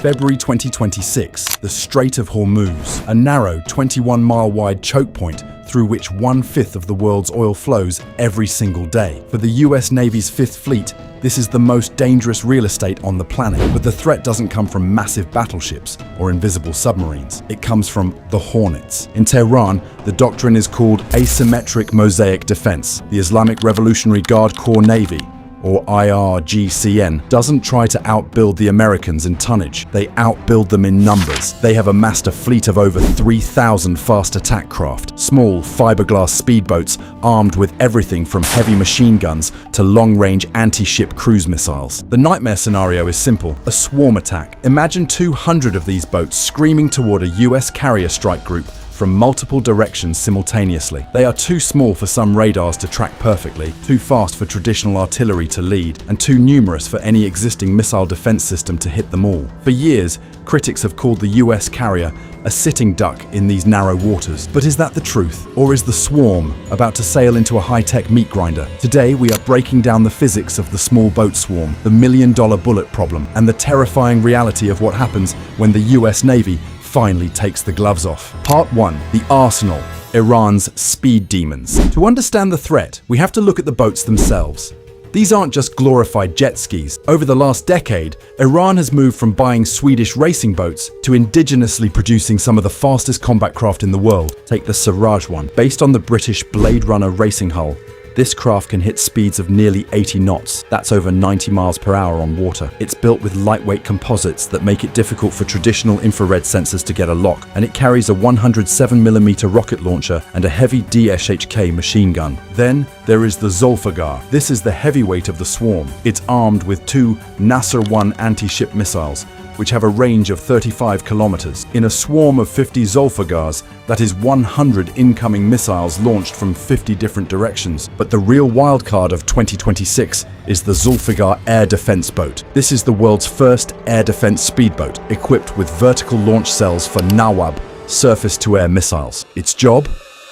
February 2026, the Strait of Hormuz, a narrow 21-mile-wide choke point through which 1/5 of the world's oil flows every single day. For the US Navy's Fifth Fleet, this is the most dangerous real estate on the planet. But the threat doesn't come from massive battleships or invisible submarines. It comes from the Hornets. In Tehran, the doctrine is called asymmetric mosaic defense. The Islamic Revolutionary Guard Corps Navy, or IRGCN, doesn't try to outbuild the Americans in tonnage. They outbuild them in numbers. They have amassed a fleet of over 3,000 fast attack craft, small fiberglass speedboats armed with everything from heavy machine guns to long-range anti-ship cruise missiles. The nightmare scenario is simple: a swarm attack. Imagine 200 of these boats screaming toward a US carrier strike group from multiple directions simultaneously. They are too small for some radars to track perfectly, too fast for traditional artillery to lead, and too numerous for any existing missile defense system to hit them all. For years, critics have called the US carrier a sitting duck in these narrow waters. But is that the truth? Or is the swarm about to sail into a high-tech meat grinder? Today, we are breaking down the physics of the small boat swarm, the million-dollar bullet problem, and the terrifying reality of what happens when the US Navy finally takes the gloves off. Part 1. The Arsenal. Iran's speed demons. To understand the threat, we have to look at the boats themselves. These aren't just glorified jet skis. Over the last decade, Iran has moved from buying Swedish racing boats to indigenously producing some of the fastest combat craft in the world. Take the Siraj one. Based on the British Blade Runner racing hull, this craft can hit speeds of nearly 80 knots. That's over 90 miles per hour on water. It's built with lightweight composites that make it difficult for traditional infrared sensors to get a lock, and it carries a 107mm rocket launcher and a heavy DSHK machine gun. Then there is the Zulfiqar. This is the heavyweight of the swarm. It's armed with two Nasser-1 anti-ship missiles, which have a range of 35 kilometers. In a swarm of 50 Zulfiqars, that is 100 incoming missiles launched from 50 different directions. But the real wildcard of 2026 is the Zulfiqar air defense boat. This is the world's first air defense speedboat, equipped with vertical launch cells for Nawab surface-to-air missiles. Its job?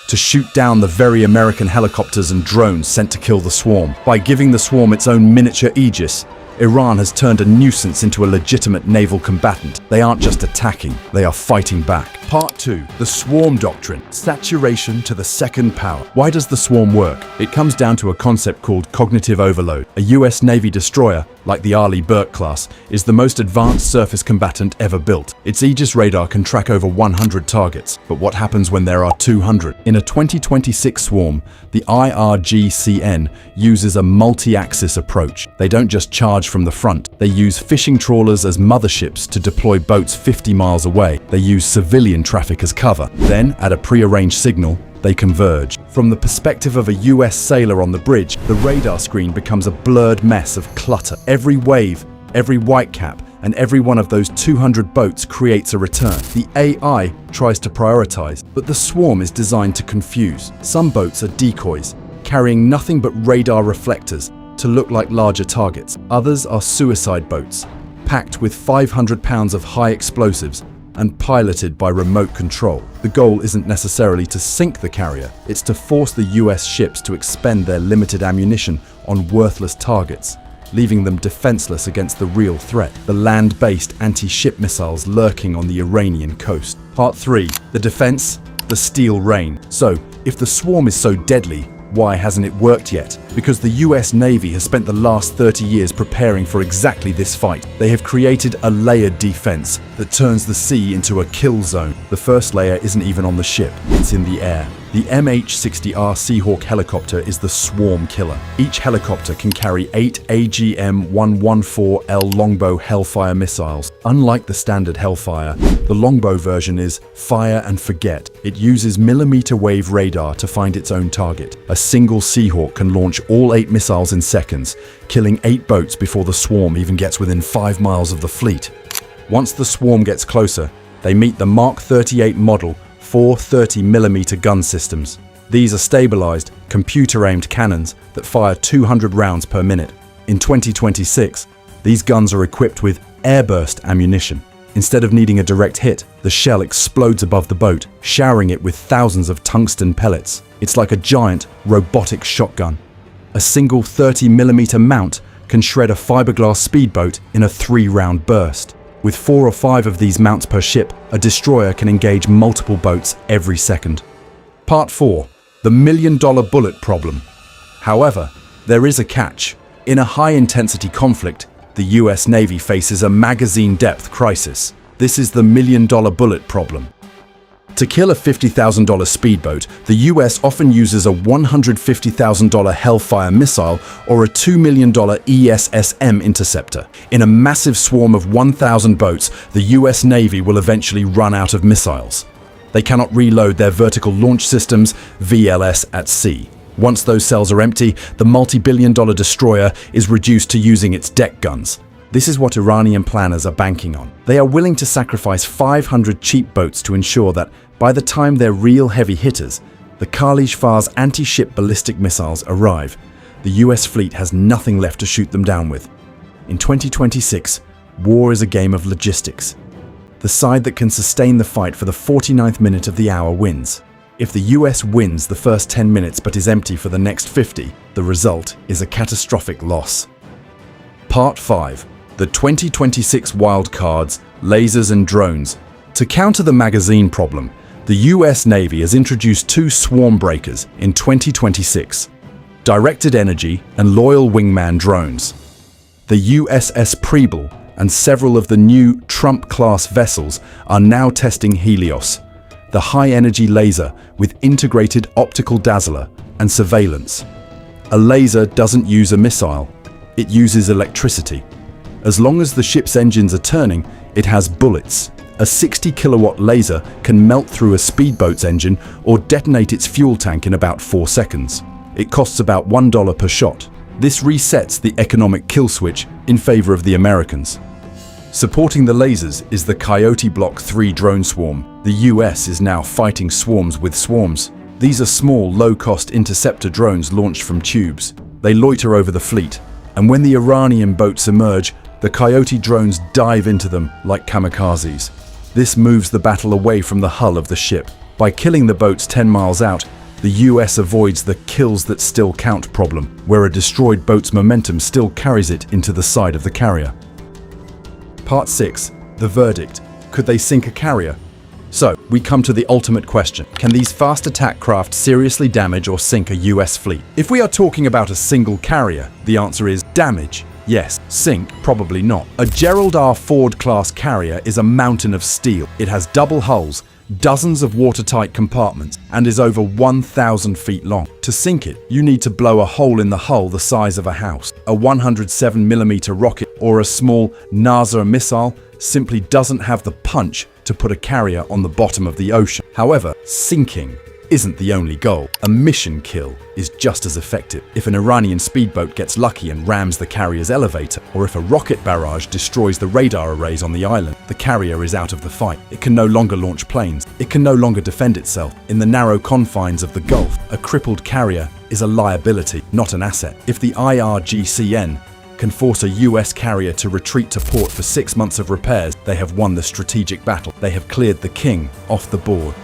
To shoot down the very American helicopters and drones sent to kill the swarm. By giving the swarm its own miniature Aegis, Iran has turned a nuisance into a legitimate naval combatant. They aren't just attacking, they are fighting back. Part 2. The Swarm Doctrine. Saturation to the second power. Why does the swarm work? It comes down to a concept called cognitive overload. A US Navy destroyer, like the Arleigh Burke class, is the most advanced surface combatant ever built. Its Aegis radar can track over 100 targets. But what happens when there are 200? In a 2026 swarm, the IRGCN uses a multi-axis approach. They don't just charge from the front. They use fishing trawlers as motherships to deploy boats 50 miles away. They use civilian traffic as cover. Then, at a prearranged signal, they converge. From the perspective of a US sailor on the bridge, the radar screen becomes a blurred mess of clutter. Every wave, every whitecap, and every one of those 200 boats creates a return. The AI tries to prioritize, but the swarm is designed to confuse. Some boats are decoys, carrying nothing but radar reflectors to look like larger targets. Others are suicide boats, packed with 500 pounds of high explosives and piloted by remote control. The goal isn't necessarily to sink the carrier, it's to force the US ships to expend their limited ammunition on worthless targets, leaving them defenseless against the real threat, the land-based anti-ship missiles lurking on the Iranian coast. Part 3. The defense, the steel rain. So, if the swarm is so deadly, why hasn't it worked yet? Because the US Navy has spent the last 30 years preparing for exactly this fight. They have created a layered defense that turns the sea into a kill zone. The first layer isn't even on the ship, it's in the air. The MH-60R Seahawk helicopter is the swarm killer. Each helicopter can carry 8 AGM-114L Longbow Hellfire missiles. Unlike the standard Hellfire, the Longbow version is fire and forget. It uses millimeter wave radar to find its own target. A single Seahawk can launch all 8 missiles in seconds, killing 8 boats before the swarm even gets within 5 miles of the fleet. Once the swarm gets closer, they meet the Mark 38 model 430mm gun systems. These are stabilized, computer-aimed cannons that fire 200 rounds per minute. In 2026, these guns are equipped with airburst ammunition. Instead of needing a direct hit, the shell explodes above the boat, showering it with thousands of tungsten pellets. It's like a giant, robotic shotgun. A single 30mm mount can shred a fiberglass speedboat in a 3-round burst. With 4 or 5 of these mounts per ship, a destroyer can engage multiple boats every second. Part 4. The million-dollar bullet problem. However, there is a catch. In a high-intensity conflict, the US Navy faces a magazine depth crisis. This is the million-dollar bullet problem. To kill a $50,000 speedboat, the US often uses a $150,000 Hellfire missile or a $2 million ESSM interceptor. In a massive swarm of 1,000 boats, the US Navy will eventually run out of missiles. They cannot reload their vertical launch systems, VLS, at sea. Once those cells are empty, the multi-billion-dollar destroyer is reduced to using its deck guns. This is what Iranian planners are banking on. They are willing to sacrifice 500 cheap boats to ensure that, by the time they're real heavy hitters, the Khalish-Far's anti-ship ballistic missiles arrive. The US fleet has nothing left to shoot them down with. In 2026, war is a game of logistics. The side that can sustain the fight for the 49th minute of the hour wins. If the US wins the first 10 minutes but is empty for the next 50, the result is a catastrophic loss. Part 5. The 2026 wildcards, lasers and drones. To counter the magazine problem, the US Navy has introduced 2 swarm breakers in 2026: directed energy and loyal wingman drones. The USS Preble and several of the new Trump-class vessels are now testing Helios, the high-energy laser with integrated optical dazzler and surveillance. A laser doesn't use a missile, it uses electricity. As long as the ship's engines are turning, it has bullets. A 60-kilowatt laser can melt through a speedboat's engine or detonate its fuel tank in about 4 seconds. It costs about $1 per shot. This resets the economic kill switch in favor of the Americans. Supporting the lasers is the Coyote Block 3 drone swarm. The US is now fighting swarms with swarms. These are small, low-cost interceptor drones launched from tubes. They loiter over the fleet, and when the Iranian boats emerge, the Coyote drones dive into them like kamikazes. This moves the battle away from the hull of the ship. By killing the boats 10 miles out, the US avoids the kills that still count problem, where a destroyed boat's momentum still carries it into the side of the carrier. Part 6. The verdict. Could they sink a carrier? So, we come to the ultimate question. Can these fast attack craft seriously damage or sink a US fleet? If we are talking about a single carrier, the answer is damage. Yes. Sink? Probably not. A Gerald R. Ford-class carrier is a mountain of steel. It has double hulls, dozens of watertight compartments, and is over 1,000 feet long. To sink it, you need to blow a hole in the hull the size of a house. A 107mm rocket or a small NASA missile simply doesn't have the punch to put a carrier on the bottom of the ocean. However, sinking isn't the only goal. A mission kill is just as effective. If an Iranian speedboat gets lucky and rams the carrier's elevator, or if a rocket barrage destroys the radar arrays on the island, the carrier is out of the fight. It can no longer launch planes. It can no longer defend itself. In the narrow confines of the Gulf, a crippled carrier is a liability, not an asset. If the IRGCN can force a US carrier to retreat to port for 6 months of repairs, they have won the strategic battle. They have cleared the king off the board.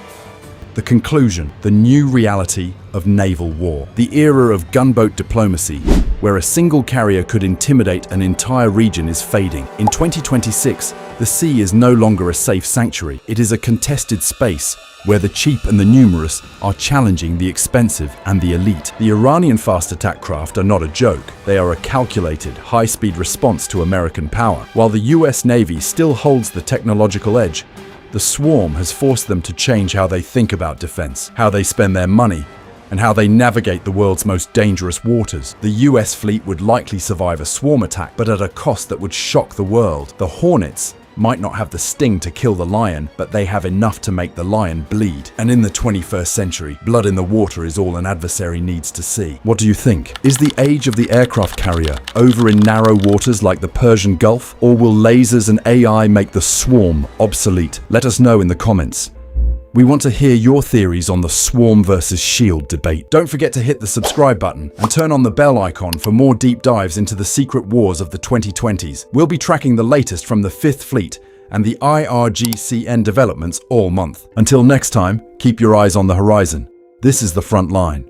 The conclusion, the new reality of naval war. The era of gunboat diplomacy, where a single carrier could intimidate an entire region, is fading. In 2026, the sea is no longer a safe sanctuary. It is a contested space where the cheap and the numerous are challenging the expensive and the elite. The Iranian fast attack craft are not a joke. They are a calculated, high-speed response to American power. While the US Navy still holds the technological edge, the swarm has forced them to change how they think about defense, how they spend their money, and how they navigate the world's most dangerous waters. The US fleet would likely survive a swarm attack, but at a cost that would shock the world. The Hornets might not have the sting to kill the lion, but they have enough to make the lion bleed. And in the 21st century, blood in the water is all an adversary needs to see. What do you think? Is the age of the aircraft carrier over in narrow waters like the Persian Gulf? Or will lasers and AI make the swarm obsolete? Let us know in the comments. We want to hear your theories on the swarm versus shield debate. Don't forget to hit the subscribe button and turn on the bell icon for more deep dives into the secret wars of the 2020s. We'll be tracking the latest from the 5th Fleet and the IRGCN developments all month. Until next time, keep your eyes on the horizon. This is the front line.